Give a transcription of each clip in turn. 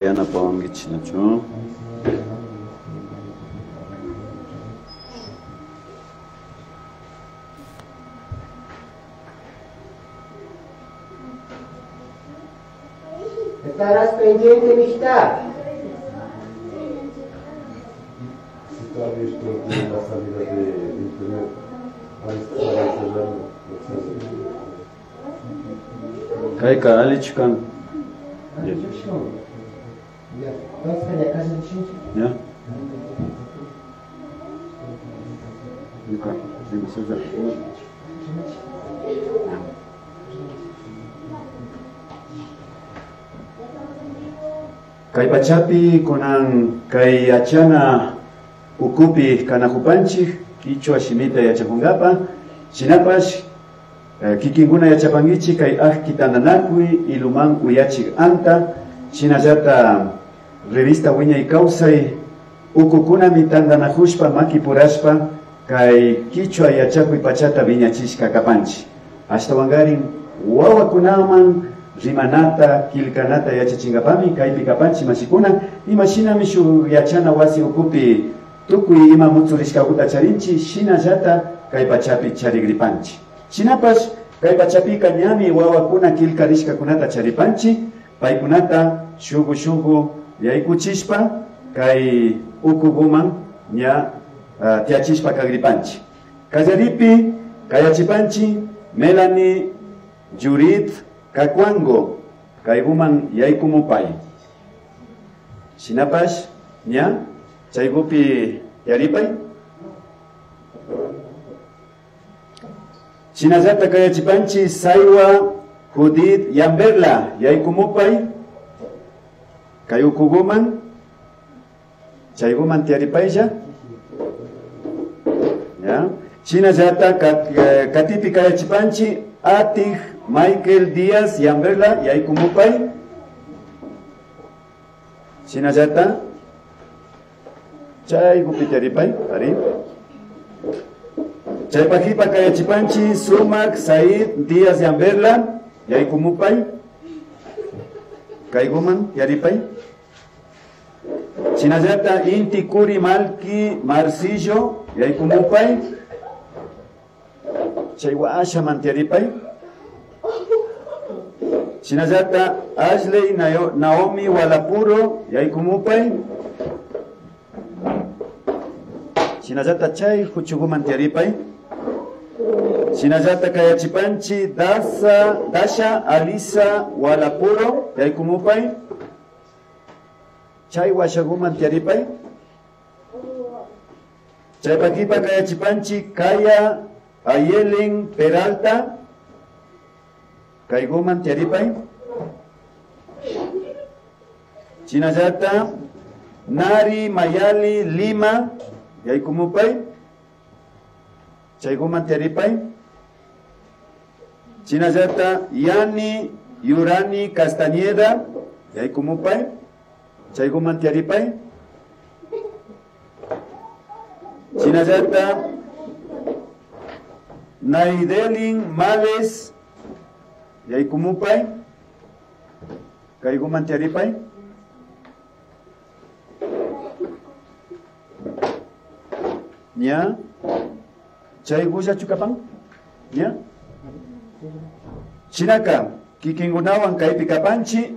Yana pawangichi nachu. Estarás pendiente, amistad. Está abierto la salida de internet. Ahí está cerrando. Kaika alichkan. Ya, vas a la casa de Shinji. Ya. Yuka, digo suya. Kay pachapi kunan kay achana ukupi kanajupanchik kichwa shimita yachakungapa shinapash kikinguna yachapangichi kay kitananakui iluman uyachik anta shinallata revista wiña y kausay ukukuna mitandanajushpa makipurashpa kay kichwa yachakuy pachata viñachishka kapanchi hasta wangarin wawakunaman rimanata kilkanata yachachingapami kaypi kapanchi mashikuna imashinami shu yachana wasi ukupi tukuy ima mutsurishkakuta charinchi shinallata kay pachapi charigripanchi shinapash kay pachapi kañami wawakuna kilkarishkakunata charipanchi paykunata shugu yaykuchishpa kay ukuguman ña tiachishpa kagripanchi kallaripi kayachipanchi Melanie Judith Kakwango kayguman yaykumupay shinapash ña chaygupi yaripay shinallata kayachipanchi Saiwa Judith Yamberla yaykumupay kay ukuguman chayguman tiaripaylla ya shinallata katipi kayachipanchi Atig Michael Díaz Yamberla yaykumupay shinallata chaygupi tiaripay ari chaypajipa kayachipanchi Sumak Said Díaz Yamberla yaykumupay kayguman yaripay shinallata Inti Kuri Malki Marcillo yaykumupay chaywa ashaman tiaripay shinallata Ashley Naomi Walapuro yaykumupay shinallata chay huchuguman tiaripay shinallata kayachipanchi Dasha Alisa Walapuro yaykumupay chay washaguman tiaripay chaypakipa kayachipanchi Kaya Ayelen Peralta kayguman tiaripay shinallata Nari Mayali Lima yaykumupay chayguman tiaripay shinallata Yani Yurani Castañeda yaykumupay chayguman tiaripay shinallata Naidelin Males yaykumupay kayguman tiaripay ña chay chukapan ña shinaka kikingunawan kaypi kapanchi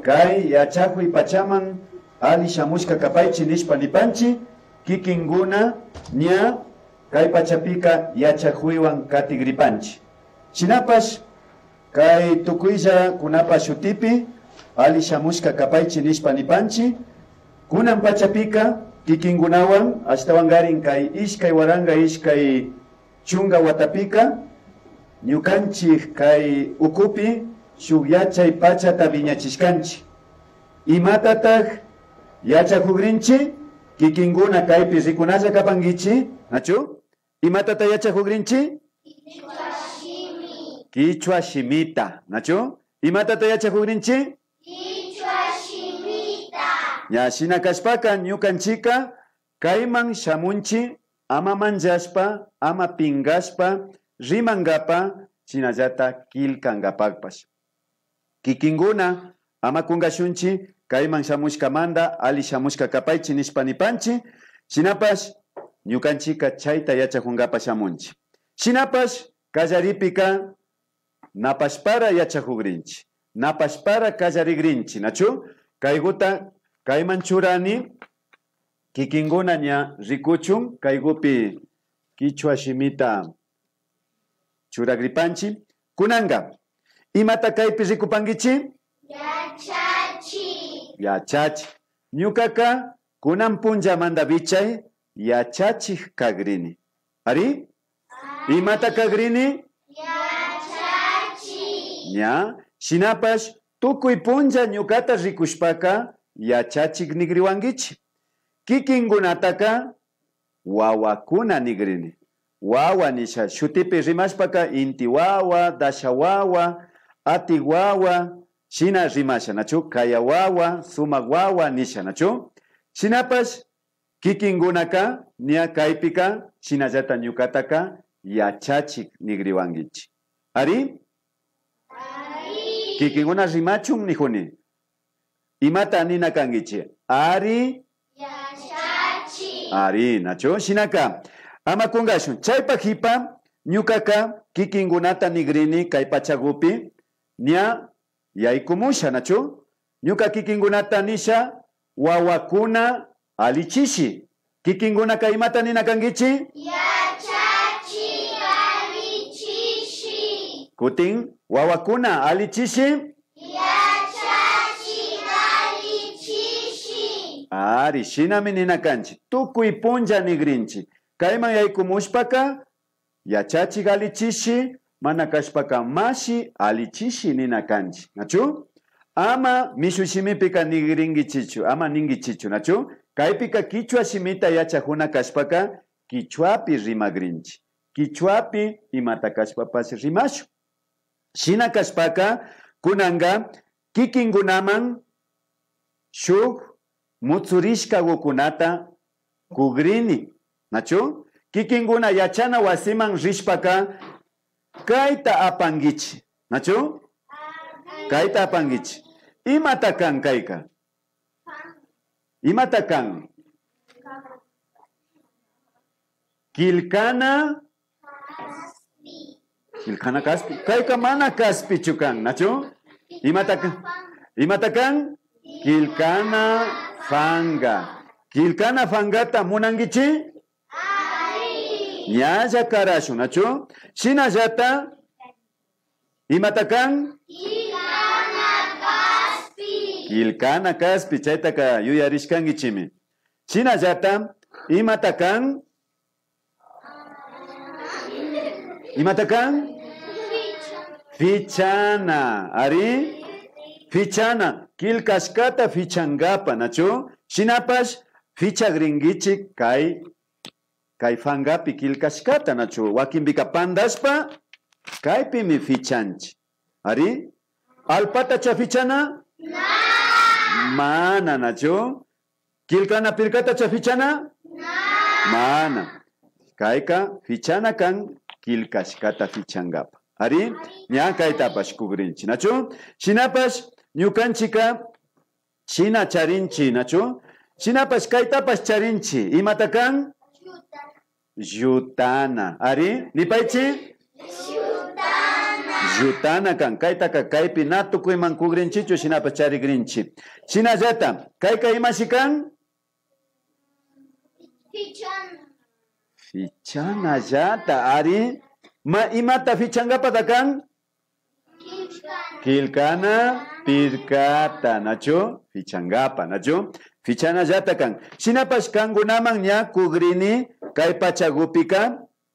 kay yachakuy pachaman ali shamushka kapaychi nishpa nipanchi kikinguna ña kay pachapika yachakuywan katigripanchi shinapash kay tukuylla kunapa shutipi ali shamushka kapaychi nishpa nipanchi kunan pachapika kikingunawan ashtawangarin kay ishkay waranga ishkay chunga watapika ñukanchik kay ukupi shuk yachay pachata viñachishkanchi imatataq yachakugrinchi kikinguna kaypi rikunalla kapangichi nachu imatata yachakugrinchi Kichwa shimita nachu imatata yachakugrinchi ya shina kashpaka ñukanchika kayman shamunchi ama manchashpa ama pingashpa rimangapa shinallata kilkangapakpash kikinguna ama kungashunchi kayman shamushkamanta ali shamushka kapaychi nishpanipanchi shinapash ñukanchika chayta yachakungapa shamunchi shinapash kallaripika napashpara yachakugrinchi napashpara kallarigrinchi nachu kayguta kayman churani kikinguna ña rikuchun kaygupi kichwa shimita churagripanchi kunanga imata kaypi rikupangichi yachachi ñukaka kunan punllamanta bichay yachachik kagrini ari imata kagrini ña shinapash tukuy punlla ñukata rikushpaka yachachik nigriwangichi kikinkunataka wawakuna nigrini wawa nisha shutipi rimashpaka inti wawa dasha wawa ati wawa shina rimasha nachu kaya wawa sumak wawa nisha nachu shinapash kikinkunaka nia kaypika shinallata ñukataka yachachik nigriwangichi ari kikinkuna rimachun nijuni imata nina kangichi ari ari nachu shinaka ama kungashun chaypa hipa ñukaka kikinkunata nigrini kay pachakupi nia yaykumusha nachu ñuka kikinkunata nisha wawakuna alichishi kikinkunaka imata nina kangichi kutin wawakuna alichishi ari shinami nina kanchi tukuy punlla nigrinchi kayman yaykumushpaka yachachik alichishi mana kashpaka mashi alichishi nina kanchi nachu ama mishu shimipika nigringichichu ama ningichichu nachu kaypika kichwa shimita yachakuna kashpaka kichwapi rimagrinchi kichwapi imata kashpapas rimashu shina kashpaka kunanga kikinkunaman shuk mutsurishka gukunata kugrini nachu kikinkuna yachana wasiman rishpaka kayta apangichi nachu kayta apangichi imata kan kayka imata kan kilkana kaspi kayka mana kaspi chukan nachu imata kan kilkana fangata munangichi ñalla karashu nachu shinallata imata kan kilkana kaspi chaytaka yuyarishkangichimi shinallata imata kan fichana ari fichana kilkashkata fichangapa nachu shinapash fichagringichik kay fangapi kilkashkata nachu wakinbika pandashpa kaypimi fichanchi ari alpata chafichana mana nachu kilkana pirkata chafichana mana kayka fichana kan kilkashkata fichangapa ari ña kaytapash kugrinchi nachu shinapash ñukanchika shina charinchi nachu shinapash kaytapash charinchi imata kan yutana ari nipaychi yutana kan kaytaka kaypi natukuyman kugrinchichu shinapash charigrinchi shinallata kayka imashi kan fichana llata ari imata fichangapata kan kilkana pirkata nachu fichangapa nachu fichana llata kan shinapash kankunaman ña kugrini kay pachakupika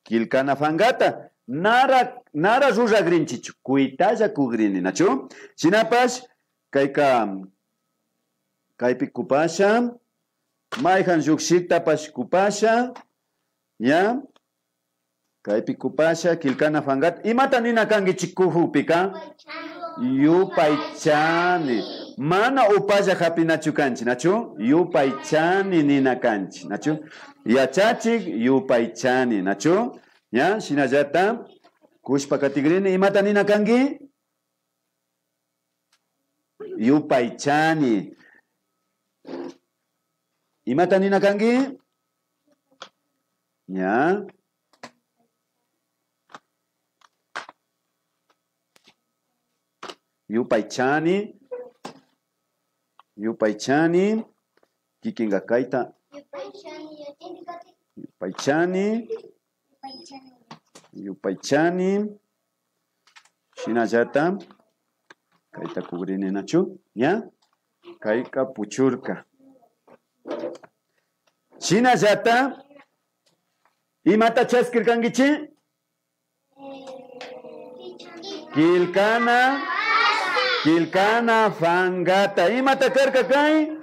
kilkana fangata nara ruragrinchichu kuytalla kugrini nachu shinapash kaypi kupasha mayjan llukshittapash kupasha ya kaypi kupasha kilkana fangata imata nina kangichik kujupika yupaychani mana upalla hapinachu kanchi nachu yupaychani nina kanchi nachu yachachik yupaychani nachu ya shinallata kushpa katigrini imata nina kangi Yupaychani. Imata nina kangi? Ya. Yupaychani. Yupaychani. Kikinga kaita. Yupaychani. Yupaychani. Shinajata. Kaita kubrini nachu. Ya. Kaika puchurka. Shinajata. Imata chaskirkangichi? Kilkana fangata. Imata karka kai?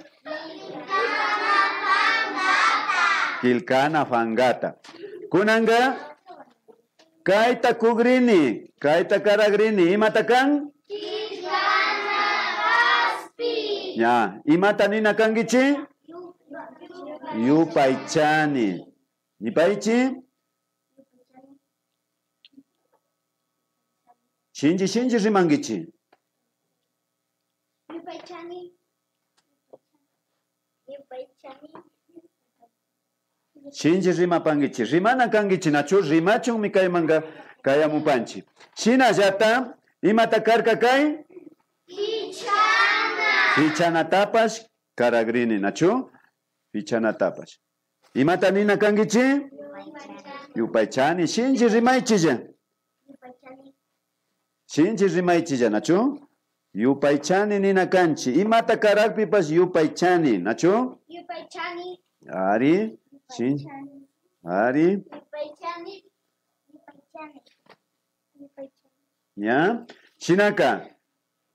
Kilkana fangata. Kunanga? Kaita kugrini. Kaita karagrini. Imata kan? Kilkana kaspi. Ya. Imata nina kangichi? Yupaychani. Yupaychi? Shinji rimangichi. Shinji rima pangichi. Rimana kangichi nachu rimachun mi kay manga kaya mupanchi. Shina jata imata karka kai? Fichana tapas karagrini nachu? Fichana tapas. Imata nina kangichi? Yupaychani. Shinji rimaichija. Shinji rimaichija nachu? Yupaychani nina kanchi. Imata karagpipas yupaychani nachu? Yupaychani. Ari. Shinji. Ari. Yupaychani. Ya. Shinaka.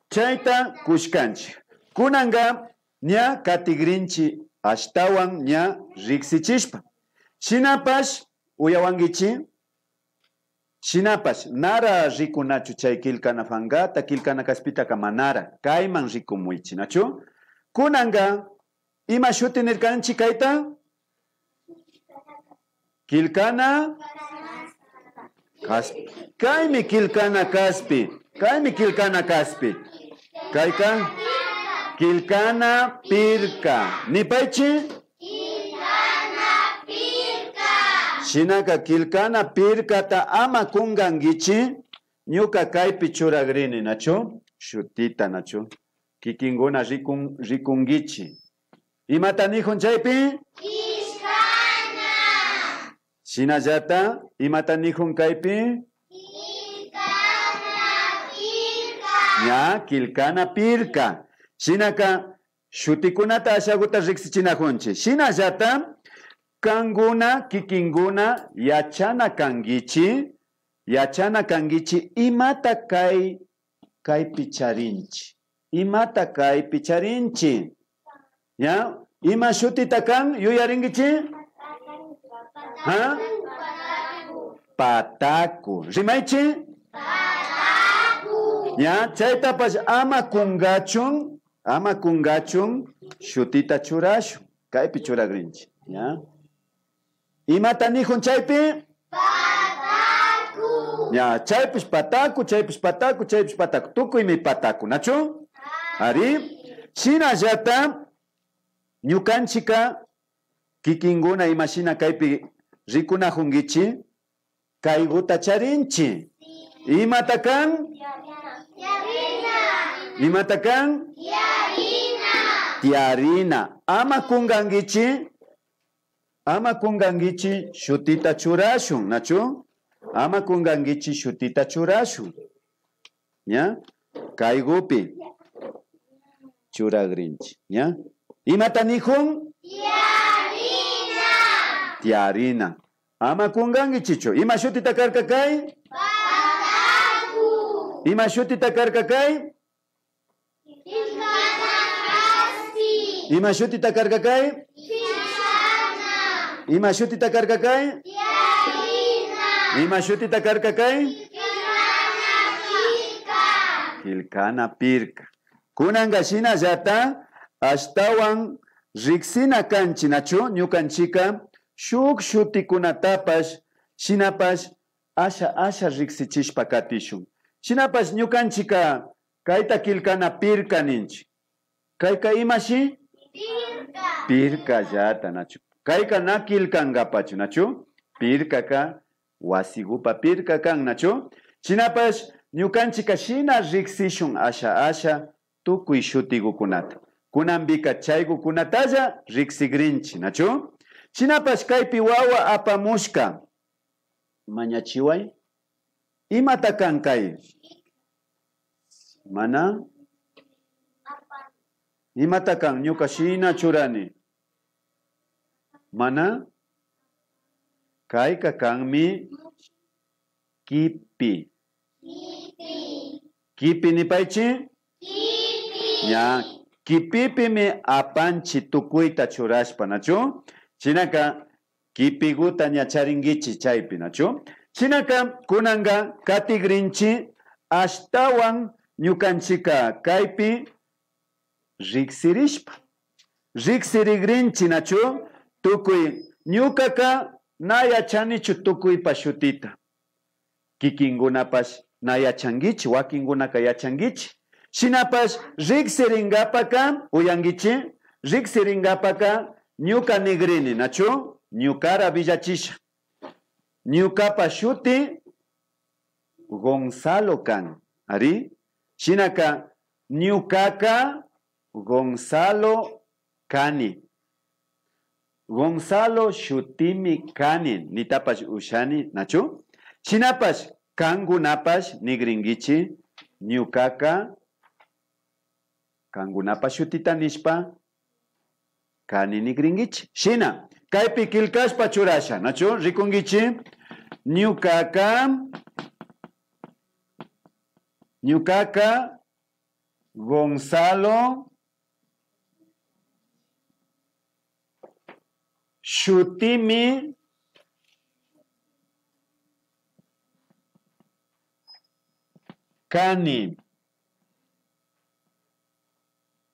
Chaita kushkanchi. Kunanga nya katigrinchi ashtawan nya riksichishpa. Shinapash uyawangichi. Shinapash nara rikunachu chay kilkana fangata kilkana kaspita kamanara kaiman rikumuichi nachu. Kunanga ima shutinirkanchi kaita? Kilkana kaspi. Kaimi kilkana kaspi. Kaimi kilkana kaspi. Kaika? Kilkana pirka. Nipaichi? Kilkana pirka. Shinaka kilkana pirka ta ama kungangichi. Nyuka kaipi churagrini nacho. Shutita nacho. Kikinguna rikungichi. Imata nihon chaypi? Kishkana. Shinajata. Imata nihon kaipi? Ya, kilkana pirka. Shinaka, shutikunata ashaguta riksichinahunchi. Shinajata, kanguna, kikinguna, yachana kangichi, imata kai picharinchi. Imata kai picharinchi. Ya, ima shutita kan, yuyaringichi? Ha? Pataku. Rimaichi? Ya, chayta pas ama kungachun, shutita churashu, kaypi churagrinchi, ya. Imata nihun chaypi? Pataku. Ya, chaypis pataku, tukuy mi pataku, nachu? Ari, shinallata, ñukanchika, kikinguna imashina kaypi rikunahungichi, kayguta charinchi. Imatakan? Imatakan? Tiarina. Ama kungangichi shutita churashun, nachu? Ama kungangichi shutita churashun. Ya? Kaigupi. Churagrinchi. Ya? Imata nihun? Tiarina. Ama kungangichicho. Ima shutita karkakai? Pataku. Ima shutita karkakai? Ima shutita karkakai? Kishkana. Ima shutita karkakai? Ima shutita karkakai? Kilkana pirka. Kunanga shina jata ashtawan riksina kanchi nachu ñukanchika shuk shutikunatapash shinapash asha riksichishpa katishun. Shinapash ñukanchika kaita kilkana pirka ninchi. Kayka imashi? Pirka. Pirka llata, nachu. Kayka na kilkangapachu, nachu. Pirka ka, wasigupa pirka kan, nachu. Chinapash, ñukanchika shina riksishun asha tukuy shutigukunata. Kunambika chaygukunatalla riksigrinchi, nachu. Chinapash kaypi wawa apamushka. Mañachiway. Imata kan kay? Mana? Imata kan ñuka shina churani? Mana? Kayka kanmi kipi. Kipi ni paychi? Ya, kipipi mi apanchi tukuyta churashpa, nachu? Chinaka kipiguta ñacharingichi chaypi, nachu? Chinaka kunanga katigrinchi ashtawan ñukanchika kaypi riksirishpa. Riksirigrinchi, nachu? Tukuy ñukaka nayachanichu tukuypa shutita. Kikingunapash nayachangichi, wakingunaka yachangichi. Shinapash riksiringapaka, uyangichi, riksiringapaka ñuka nigrini, nachu? Ñukara villachisha. Ñukapa shuti Gonzalo kan. Ari? Shinaka ñukaka Gonzalo kani. Gonzalo shutimi kani. Nitapash ushani, nachu? Shinapash kangunapash nigringichi. Ñukaka kangunapash shutita nishpa kani nigringichi. Shina. Kaypi kilkashpa churasha, nachu? Rikungichi. Ñukaka Gonzalo shutimi kani.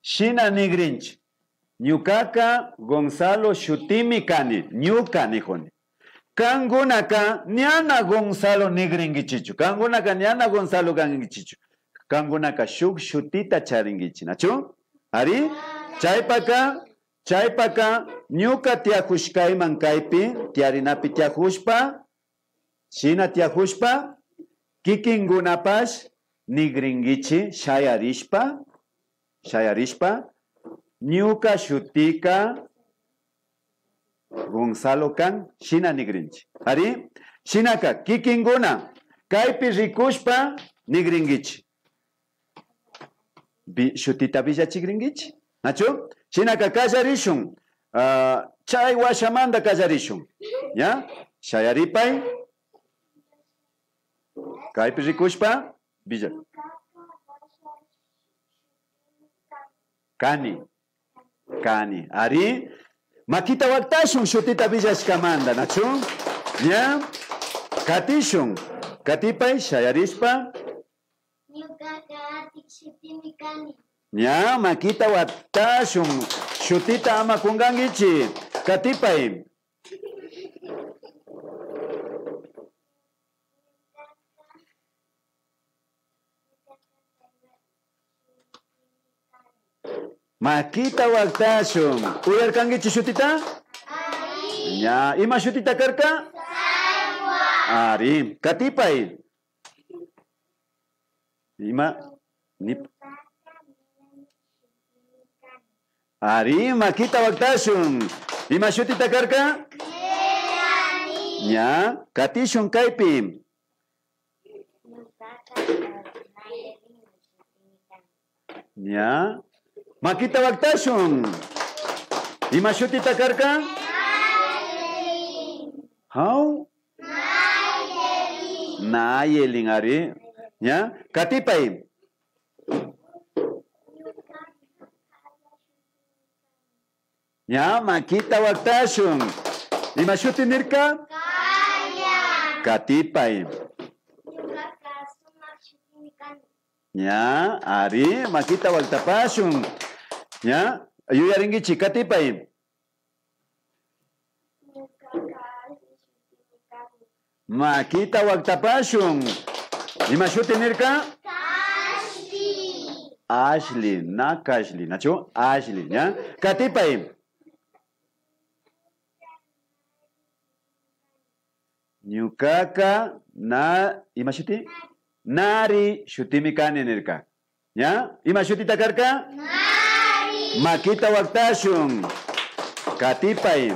Shina nigrinchi. Ñukaka Gonzalo shutimi kani. Ñuka nijoni. Kangunaka ñana Gonzalo nigringichichu. Kangunaka ñana Gonzalo gangichichu. Kangunaka shuk shutita charingichi. Nachu? Ari? Chaypaka ñuka tiahushkayman kaypi. Tiarinapi tiahushpa. Shina tiahushpa. Kikingunapash nigringichi. Shayarishpa. Ñuka shutika Gonzalo kan shina nigrinchi. Ari? Shinaka kikinguna kaypi rikushpa nigringichi. Shutita villachigringichi. Nachu? Shinaka kallarishun. Chay washamanda kallarishun. Ya? Shayaripay. Kaypi rikushpa villa. Kani. Ari? Makita waktashun shutita villashkamanda, nachu? Ya? Katishun. Katipay, shayarishpa. Ya, makita waktashun shutita ama kungangichi. Katipay. Makita waktashun. Uyarkangichi shutita? Ari. Ya, ima shutita karka? Salwa. Ari. Katipay. Ima nip. Ari, makita waktashun. Ima shutita karka? Melani. Ya, katishun kaypi. Ya. Makita waktashun. Ima shutita karka? How? Nayelin. Ari. Ya. Katipay. Ya. Makita waktashun. Ima shutinirka? Kaya. Katipay. Ya. Ari. Makita waktapashun. Ya, yuyaringichi katipay. Makita waktapashun. Ima shutinirka? Kashi. Ashley, na Kashli, nacho, Ashley, ¿ya? Katipay. Nyukaka na ima shuti? Nari shutimi kani nirka. ¿Ya? Ima shuti takarka? Nari. Makita waktashun. Katipay.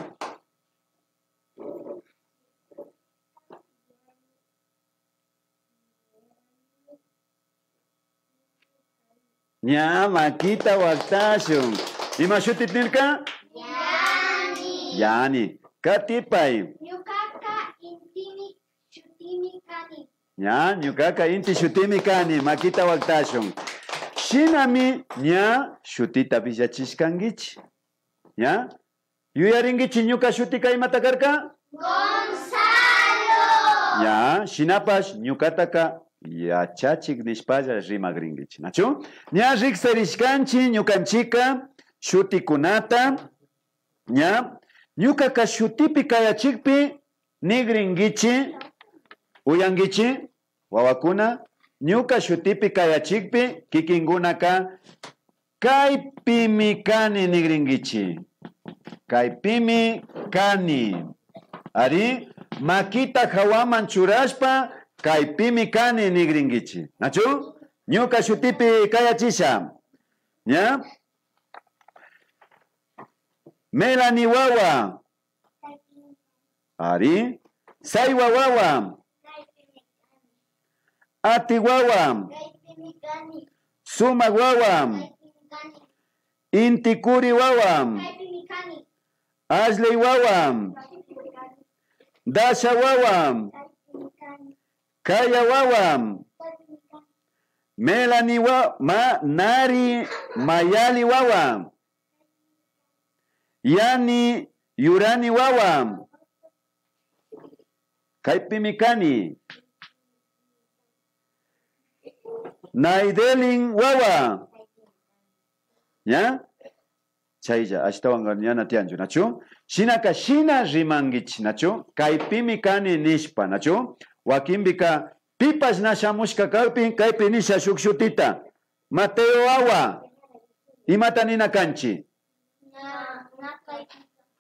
Nya makita waktashun. Ima shuti nirka? Yani. Yani. Katipay. Nyukaka intimi shutimi kani. Nya nyukaka inti shutimi kani makita waktashun. Shinami nya shutita villachishkangichi. ¿Ya? Yuyaringichi ñuka shutika imatakarka? Gonzalo. Ya, shinapash ñukataka yachachik nishpalla rimagringichi. ¿Nachu? Ña riksarishkanchi ñukanchika shutikunata. ¿Ya? Ñukaka shutipi kayachikpi nigringichi. Uyangichi. Wawakuna. Ñuka shutipi kayachikpi kikingunaka kaypimi kani nigringichi. Kaypimi kani. Ari makita hawaman churashpa kaypimi kani nigringichi. ¿Nachu? Ñuka shutipi kayachisha. ¿Ya? Melanie wawa. Ari. Saiwa wawa. Ati wawa. Suma wawa. Intikuri wawa. Ashley wawa. Dasha wawa. Kaya wawa. Melanie wawa. Nari Mayali wawa. Yani Yurani wawa. Kaipimikani. Naidelin wawa. ¿Ya? Chaija, ashtawan yana tianju, nacho? Shinaka shina rimangichi, nacho? Kaipimi kani nishpa, nacho? Wakimbika pipas na shamushka kaipi nisha shukshutita. Mateo awa. Imatanina kanchi.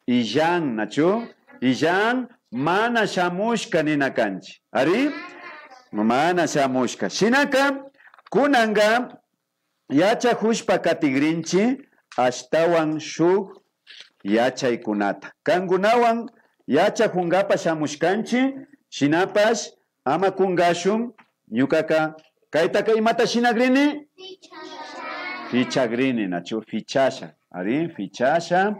Ijan, nacho? Ijan mana shamushka nina kanchi. Ari? Mana shamushka. Shinaka kunanga yacha hushpa katigrinchi ashtawan shuk yachaykunata. Kangunawan yacha hungapa shamushkanchi shinapash ama kungashun ñukaka kaytaka imata shinagrini? Fichagrini, nacho, fichasha. Ari, fichasha.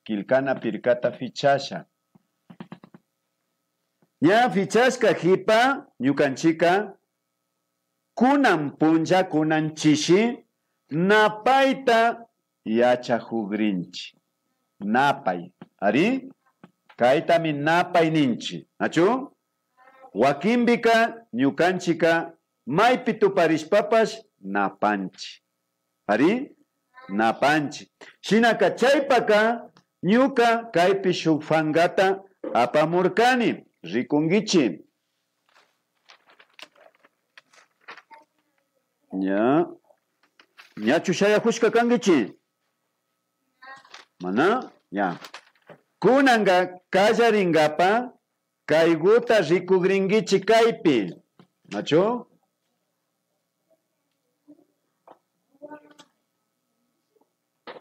Kilkana pirkata fichasha. Ña fichashka hipa ñukanchika kunan punja kunan chishi napaita yachahugrinchi. Napay. Ari? Kaitami napay ninchi. Nachu? Wakimbika ñukanchika maypi tuparishpapas napanchi. Ari? Napanchi. Shinaka chaypaka ñuka kaypi shuk fangata apamurkani. Rikungichi. Ya. Ñachu shayakushka kangichi. Mana? Ya. Kunanga kallaringapa kayguta rikugringichi kaypi. Nacho?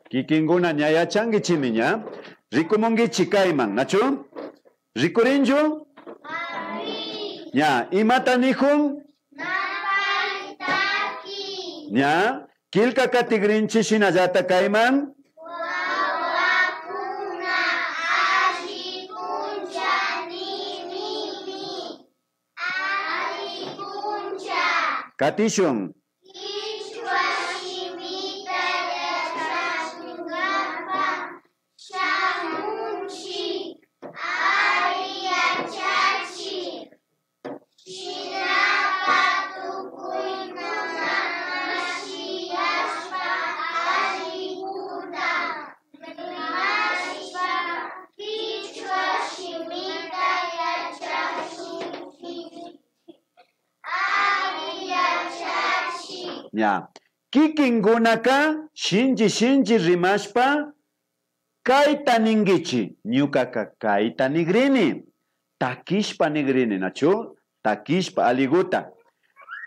Kikinguna ñayachangichimi ña. Rikumungichi kayman. Nacho? Rikurinju? Ya. Imata nihun? Ya. Kilka katigrinchi shinallata kayman? Katishun. Ya. kikinkunaka shinji rimashpa kaita ningichi. Ñukaka kaita nigrini. Takishpa nigrini, nachu? Takishpa aliguta.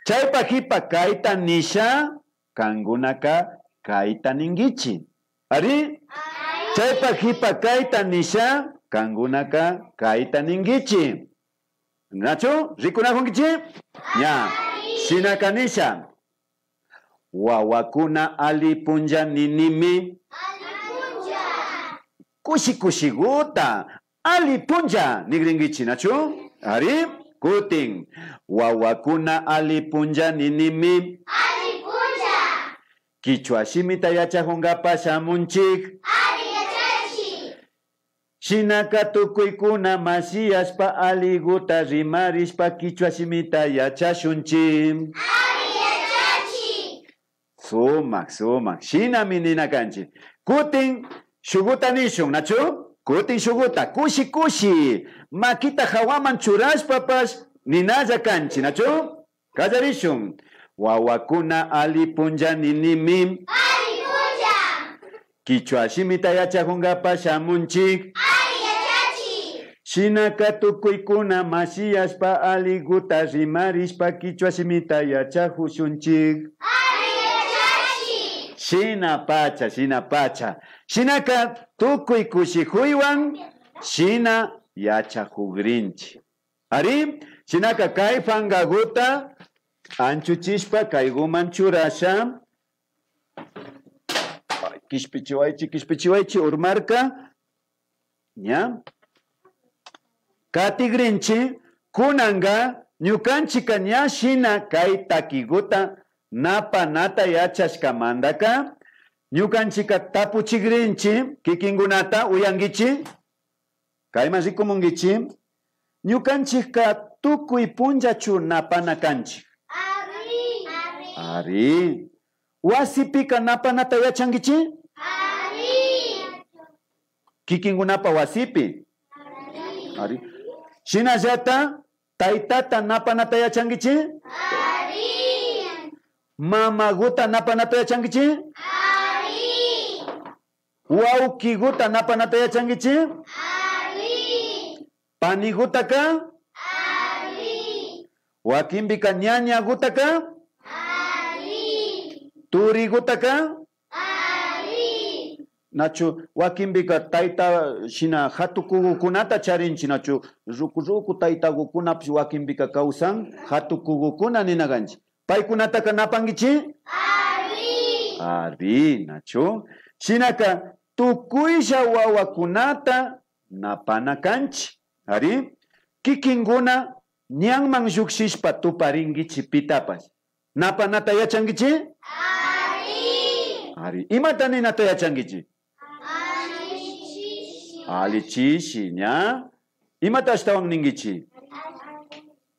Chaypa hipa kaita nisha, kangunaka kaita ningichi. Ari? Chaypa hipa kaita nisha, kangunaka kaita ningichi. Nachu? Rikunahungichi? Ya. Shinaka nisha. Wawakuna alipunja ninimi. Kushi guta. Alipunja nigringichi, nachu? Ari? Kuting. Wawakuna alipunja ninimi. Alipunja. Kichwa shimita yachahungapa shamunchik. Aliyachachi. Shinaka tukuykuna masiyaspa aliguta rimarishpa kichwa shimita yachashunchik. Aliyachachi. Sumak. Shina minina kanchi. Kuting shuguta nishun, nachu? Kuting shuguta. Kushi. Makita hawaman churashpapas ninaja kanchi, nachu? Kallarishun. Wawakuna alipunja ninimi. Alipunja. Kichwa shimita yachahungapa shamunchik. Aliyachachi. Shinaka tukuykuna masiyaspa aliguta rimarishpa kichwa shimita yachahushunchik. Aliyachachi. Shina pacha. Shinaka tukuy kushihuywan shina yachahugrinchi. Ari? Shinaka kay fangaguta anchuchishpa kayguman churasha. Kishpichiwaychi urmarka. ¿Ya? Katigrinchi kunanga ñukanchika ña shina kay takiguta nata yachashkamandaka ñukanchika tapuchigrinchi kikingunata uyangichi kayman rikumungichi ñukanchika tukuy punjachu napana kanchik. Ari. Wasipika napanata yachangichi? Kikingunapa wasipi? Ari. Shinallata taitata napanata yachangichi? Mamaguta napanata yachangichi? Wawkiguta napanata yachangichi? Panigutaka? Wakimbika ñañagutaka? Turigutaka? Nachu wakimbika taita shina hatukugukunata charinchi nachu ruku taitagukunapish wakimbika kausan hatukugukuna ninaganchi. Paykunataka napangichi? Ari nachu. Shinaka tukuysha wawakunata napana kanchi. Ari kikinguna ñanman llukshishpa tuparingichi pitapas. Napanata yachangichi? Ari. Imata ninata yachangichi? Alichishi, ¿ya? Imata ashtawan ningichi?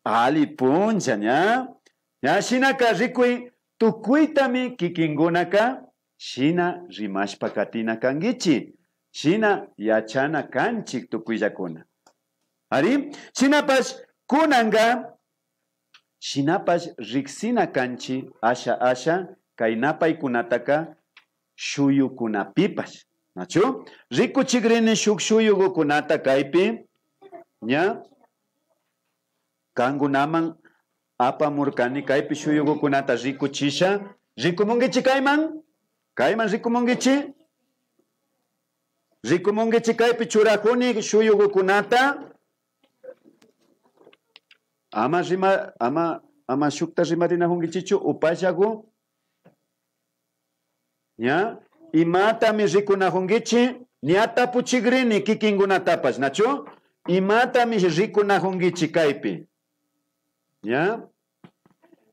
Alipuncha, ¿ya? Ya shinaka rikuy tukuytami kikingunaka shina rimashpa katina kangichi. Shina yachana kanchik tukuyllakuna. Ari? Shinapash kunanga shinapash riksina kanchi asha kainapaykunataka shuyukunapipash. Nachu? Rikuchigrini shuk shuyugukunata kaypi. ¿Ya? Kangunaman apamurkani kaypi shuyugukunata rikuchisha. Rikumungichi kayman? Kayman rikumungichi? Rikumungichi kaypi churajuni shuyugukunata. Ama shukta rimarina hungichichu upashagu. ¿Ya? Imata mi rikunahungichi niata puchigrini kikingunatapas, nachu? Imata mi rikunahungichi kaypi. ¿Ya?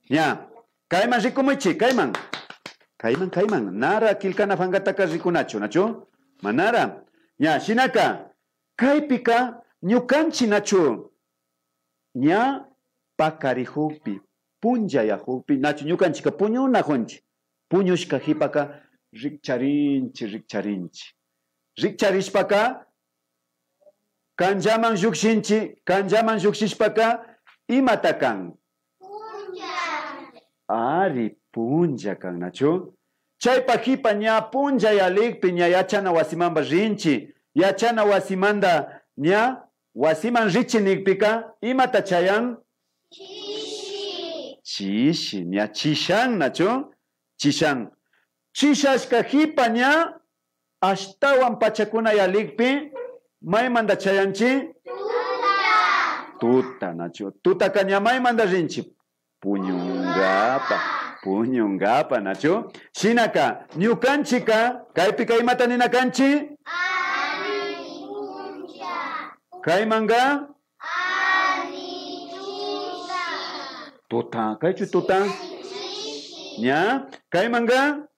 ¿Ya? Kayman rikumuichi, kayman. Kayman. Nara kilkana fangataka rikunachu, nachu? Manara. ¿Ya? Shinaka. Kaypika ñukanchi nachu. ¿Ya? Pakarihupi. Punjayahupi. Nachu ñukanchika puñunahunchi. Puñushka hipaka. Rikcharinchi. Rikcharishpaka kanjaman llukshishpaka imatakan. Ari punja kan nachu. Chay pajipa ña punja yalikpi ña yachana wasimamba rinchi. Yachana wasimanda ña wasiman richinikpika imata chayan? Chishi, ña chishan nachu. Chishan. Chishashka hipa ña ashtawan pachakuna yalikpi maymanda chayanchi? Tuta nachu. Tuta kaña maymanda rinchi. Puñungapa nachu. Shinaka ñukanchika kaypika imata ninakanchi? Kaymanga? Tuta, kaychu tuta? Ña, kaymanga?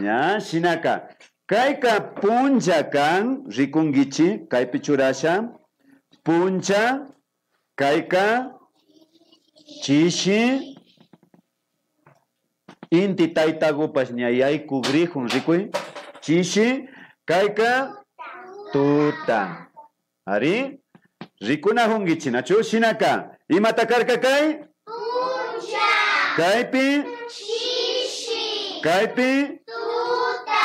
Ña, shinaka. Kayka puncha kan rikungichi, kaypi churasha. Puncha, kayka chishi. Inti taytagupas ña yayku grihun rikuy. Chishi, kayka tuta. Ari? Rikuna hungichi, nachu? Shinaka. Imata karka kay? Puncha. Kaypi? Chishi. Kaypi? Tuta.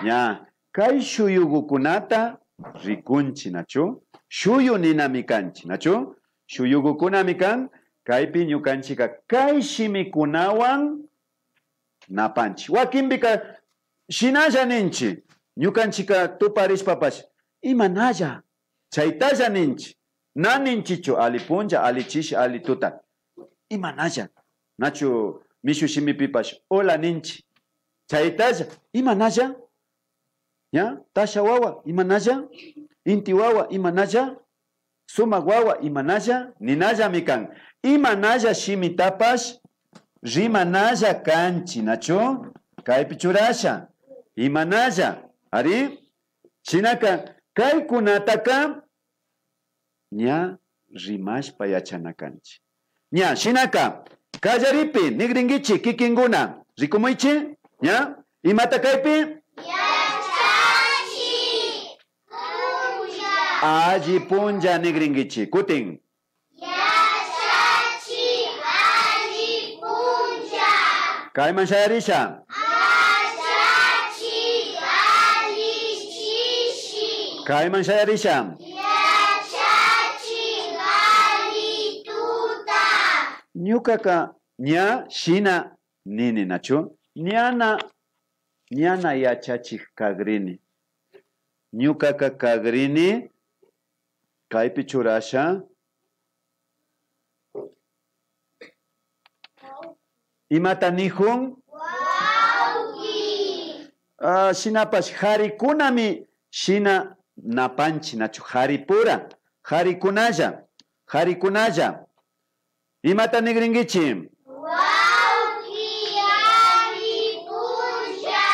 Ya, kay shuyugukunata rikunchi, nachu? Shuyu ninami kanchi, nachu? Shuyugukunami kan, kaypi ñukanchika kay shimikunawan napanchi. Wakinbika shinalla ninchi. Ñukanchika tuparishpapash. Imanalla. Chaytalla ninchi. Na ninchichu ali punja, ali chishi, ali tuta. Imanalla. Nachu mishu shimipipash. Hola ninchi. Chaytalla. Imanalla. ¿Ya? Tasha wawa. Imanalla. Inti wawa. Imanalla. Suma wawa. Imanalla. Ninalla mikan. Imanalla shimitapash. Rimanalla kanchi. Nachu. Kaypichurasha. Imanalla. Ari. Shinaka. Kay kunataka. Ña rimashpa yachanakanchi. Ña, shinaka, kallaripi, nigringichi, kikinguna, rikumuychi, ña, imata kaypi? Yachachi. Puncha. Alli punja nigringichi, kutin. Yachachi. Ali puncha. Kayman shayarisha. Yachachi. Ali chishi. Kayman shayarisha. Ñukaka ña shina nini nachu. Ñana yachachik kagrini. Ñukaka kagrini. Kaypi churasha. Imata nihun. Shinapash harikunami shina napanchi nachu. Haripura. Harikunalla. Imata nigringichi. Wauki ali puncha.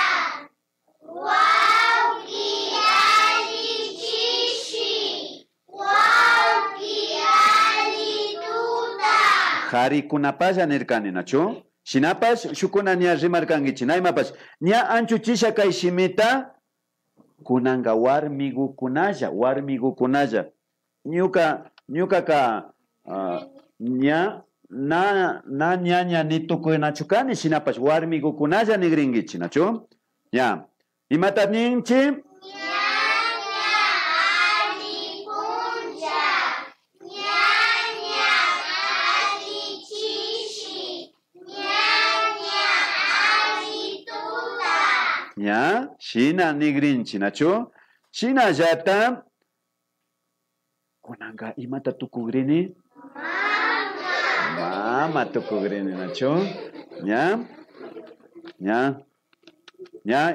Wauki ali chishi. Wauki ali tuta. Harikunapalla nirkani nachu. Shinapash shukuna ña rimarkangichi. Naimapash ña anchuchisha kay shimita. Kunanga warmigukunalla. Ñukaka ña na ñaña ni tukuy nachukani shinapash warmigukunalla nigringichi nachu. Ya. Imata ninchi? Ñaña ali puncha. Ñaña ali chishi. Ñaña ali tuta. Ya. Shina nigrinchi nachu. Shina llata. Kunanga imata tukugrini? Mama tukugrini nachu. Ya,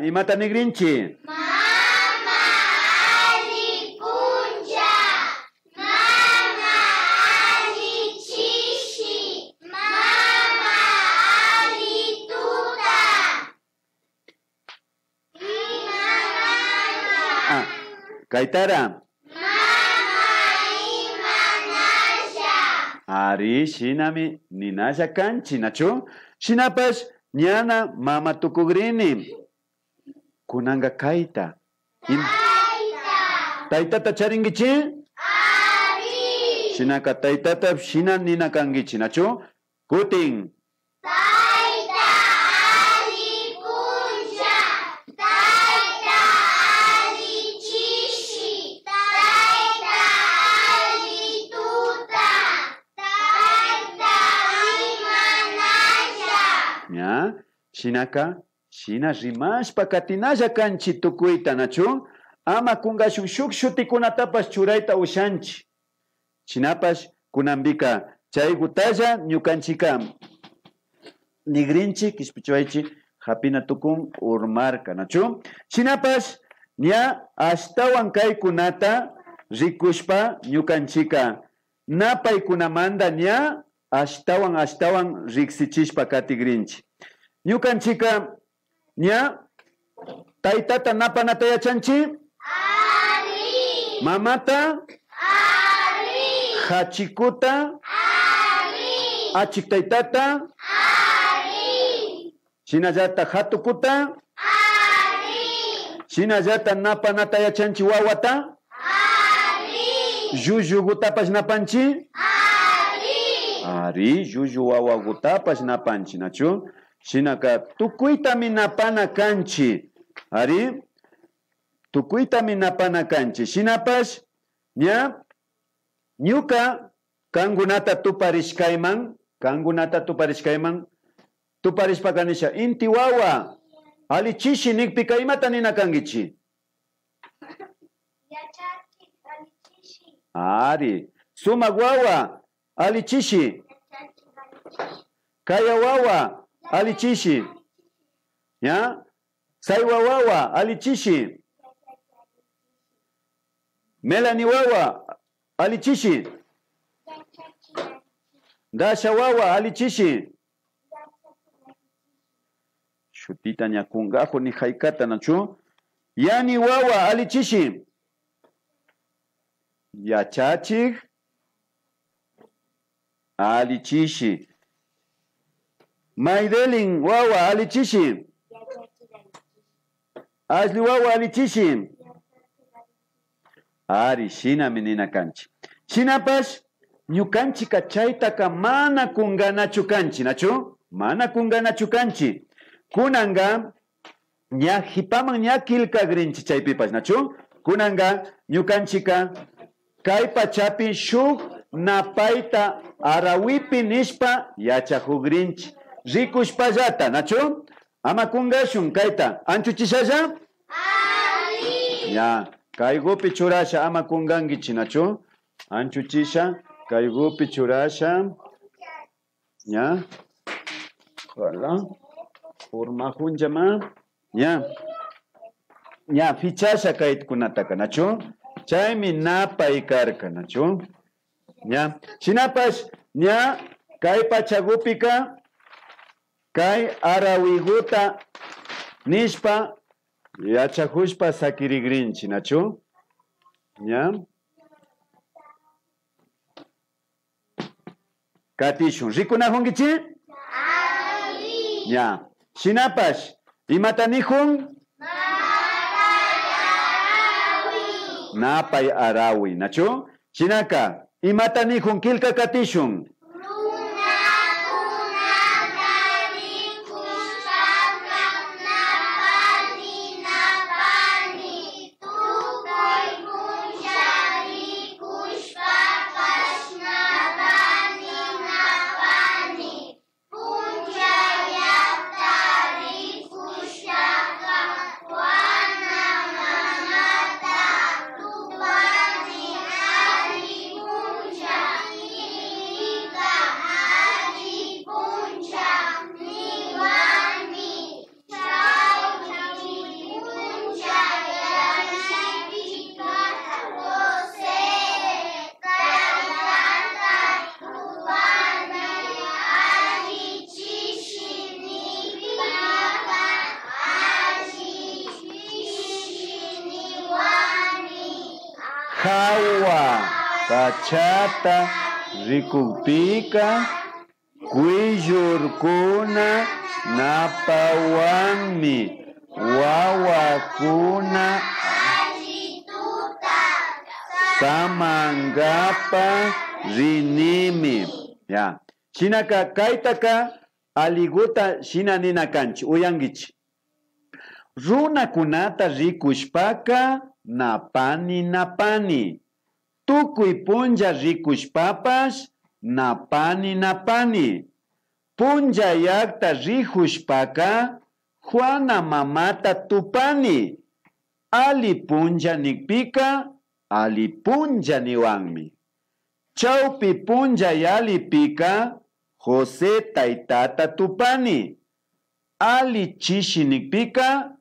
imata nigrinchi. Mama ali puncha. Mama ali chishi. Mama ali tuta. Imamana. Kaitara. Ari shinami ninalla kanchi nachu. Shinapash ñana mama tukugrini. Kunanga kaita. Taitata charingichi? Ari. Shinaka taitata shina nina kangichi nachu. Kutin. Tayta Ali puncha, Tayta Ali chishi, Tayta Ali tuta, Tayta limanalla. Ya, shinaka, shina rimashpa katinalla kanchi tukuyta, nachu? Ama kungashun shuk shutikunatapas churayta ushanchi. Chinapash kunambika chay gutalla ñukanchika nigrinchi kispichuaychi hapina tukun urmarka, nachu? Chinapash ña ashtawan kaykunata rikushpa ñukanchika napaykunamanda ña ashtawan riksichishpa katigrinchi. Ñukanchika ña taytata napanata yachanchi? Ari, Mamata? Ari, Hachikuta? Ari, Achiktaytata? Ari, Shinallata hatukuta? Ari, Shinallata napanata yachanchi wawata? Ari, Llullu napanchi? Ari, Ari, llullu wawagutapash napanchi, nachu? Shinaka tukuytami napana kanchi. Ari, tukuytami napana kanchi. Shinapash, ña, ñuka kangunata tuparishkayman, tuparishpakanisha, inti wawa, alichishi nikpika imata nina kangichi. Yachachi, Alichishi, Ari, sumak wawa, alichishi, Yachachi, Alichishi, kaya wawa, alichishi, ya, saiwa wawa, alichishi, Melanie wawa, alichishi, Yachachi, Dasha wawa, alichishi. Shutita nyakungajo ni haikata, nachu? Yani wawa, alichishi. Yachachi, alichishi. Maidelin wawa, alichishi. Asli wawa, alichishi. Ari, shina menina kanchi. Shinapash, ñukanchi kachaytaka mana kunganachu kanchi, nachu? Mana kunganachu kanchi. Kunanga, ña hipaman ña kilka grinchi chaypipash, nachu? Kunanga, ñukanchika kay pachapi shuk napayta arawipi nishpa yachahugrinchi. Rikushpallata, nachu? Ama kungashun kayta. Anchuchishalla? Ari, Ya, kaygupi churasha ama kungangichi, nachu? Anchuchisha, kaygupi churasha. Ya. Hola. Urmahunjama. Ya. Ya, fichasha kaytkunataka, nachu? Chaymi napay karka, nachu? Ya. Shinapash, ya, kay pachagupika, kay arawiguta nishpa yachahushpa sakirigrinchi, nachu? Ya. Katishun. ¿Rikunahungichi? Ari, Ya. Shinapash. ¿Imatanihun? Napay arawi. Nachu? Shinaka. ¿Imatanihun kilka katishun? Luna, Nari, Kushaka, Napani, Napani, Tukoy, Kunjari, Kushpakas, Napani, Napani, Kunjayatari, Kushaka, Wana, Mamata, Tupani, Ari, Kunja, Ika, Ari, Kunja, Niwani, Chauchi, Kunja, Yashipika, Jose, Kaitata, Tupani, Ari, Chishi, Nipika, Ari, Chishi, Niwani, Hawa. Pachata. Rikupika. Kuijurkuna. Napawanmi. Wawakuna. Ari, Tuta, Samangapa rinimi. Ya. Shinaka kaitaka aliguta shina nina kanchi uyangichi. Runa kunata rikushpaka napani. Tukuy punja rikushpapash napani. Punja yakta rihushpaka Juana mamata tupani. Ali punja nikpika ali punja niwanmi. Chaupi punja yalipika Jose taitata tupani. Ali chishi nikpika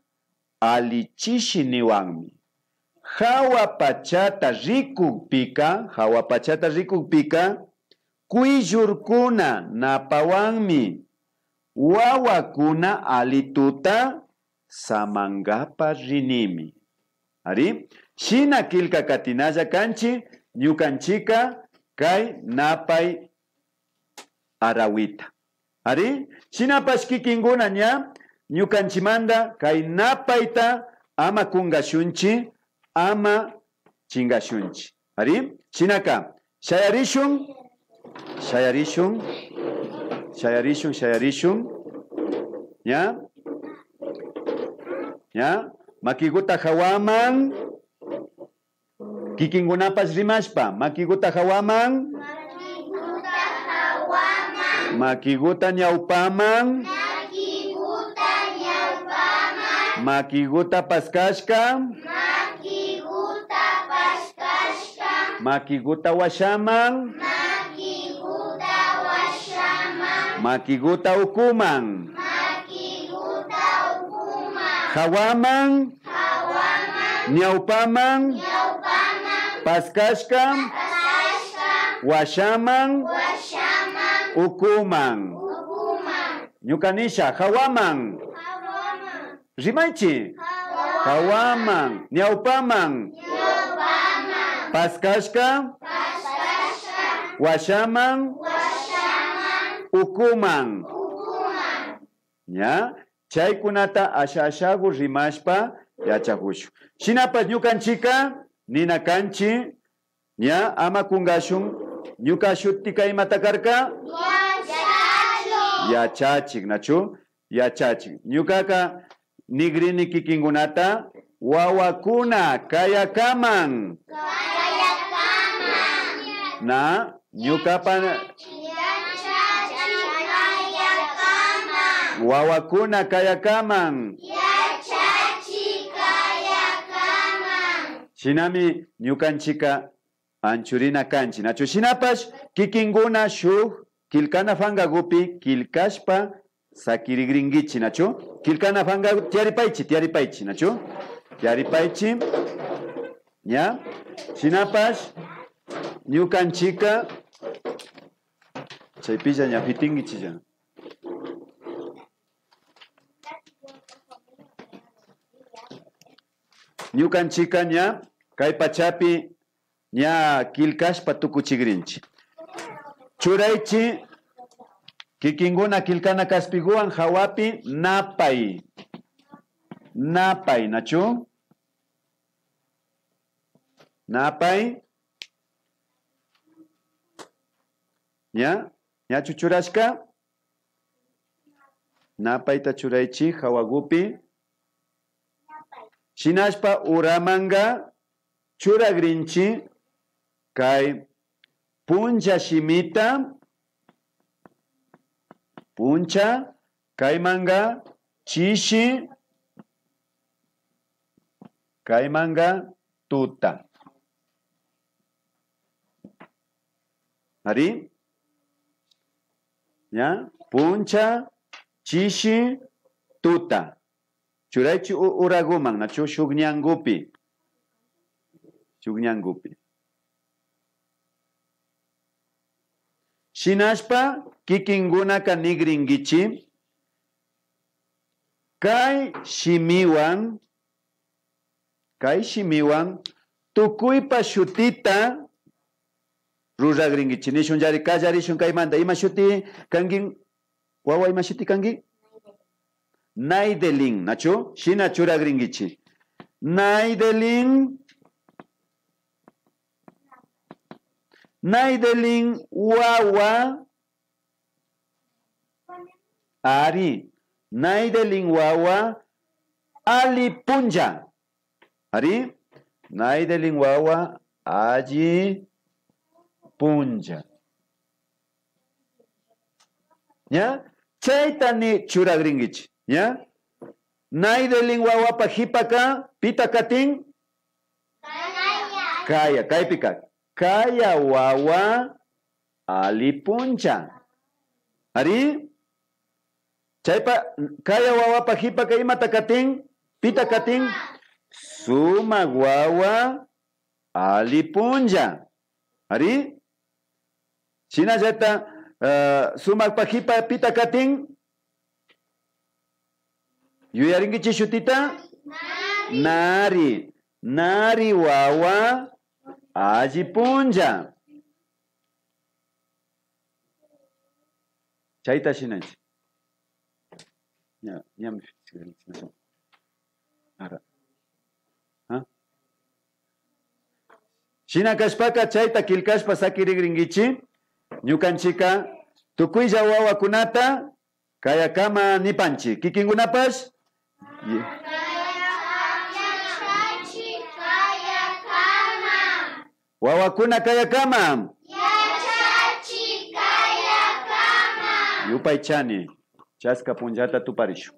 ali chishi niwanmi. Hawa pachata rikukpika kuijurkuna napawanmi. Wawakuna alituta samangapa rinimi. Ari, shina kilka katinaya kanchi, ñukanchika kay napay arawita. Ari, shina pashkikinguna ña, ñukanchimanda kay napayta ama kungashunchi, ama chingashunchi. Ari, shinaka, shayarishun. ¿Ya? ¿Ya? Makiguta hawaman. Kikingunapas rimashpa. Makiguta hawaman. Makiguta ñaupaman. Makiguta paskashka. Makiguta washaman. Makiguta ukuman. Hawaman. Ñaupaman. Paskashka. Washaman. Ukuman. Ñukanisha. Hawaman. Rimaichi. Hawaman. Ñaupaman. Paskashka. Washaman. Ukuman. ¿Ya? Chaykunata ashagu rimashpa yachahushu. Shinapas ñukanchika nina kanchi ¿ya? Ama kungashun ñukashutika imatakarka yachachik nachu yachachik. Ñukaka nigrini kikingunata wawakuna kayakaman na ñukapa wawakuna kayakaman. Shinami ñukanchika anchurina kanchi. Nachu shinapash kikinguna shuk kilkana fanga gupi kilkashpa sakirigringichi nachu. Kilkana fanga tiaripaichi nachu. Tiaripaichi. Ya. Shinapash ñukanchika chaypilla ñapitingichi ya. Ñukanchika ña kay pachapi ña kilkashpa tukuchigrinchi. Churaychi kikinguna kilkana kaspiguan hawapi napay. Napay, nachu? Napay. ¿Ya? ¿Ya chuchurashka? Napayta churaychi hawagupi. Shinashpa uramanga churagrinchi kay puncha shimita puncha kaymanga chishi kaymanga tuta. ¿Ari? ¿Ya? Puncha chishi tuta. Churaychi uraguman nachu shugnyangupi. Shinashpa kikinguna kanigringichi kay shimiwan tukuypa shutita ruragringichi. Nishun yari kallarishun kaymanta ima shuti kangin wawa ima shuti kangi Naidelin, nachu? Shina chura gringichi. Naidelin wawa Ari. Naidelin wawa ali punja. Ari. Naidelin wawa allí punja. ¿Ya? Chaitani churagringich. ¿Ya? Naidelin wawa pajipaka pitakatin. Kaya, kaipika. Kaya wawa ali punja. Ari? Chaypa kaya wawa pajipaka imatakatin pitakatin. Suma wawa ali punja. Ari? Shina jeta sumak pajipa pitakatin. Yuyaringichi shutita? Nari. Nari wawa allí punja. Chaita shinach. Ya me Ara. Shina kashpaka chaita kilkashpa sakirigringichi. Ñukanchika tukuylla wawakunata kayakama nipanchi. Kikingunapash? Wawakuna kayakama. Yupay chani. Chaska punjata tuparishu.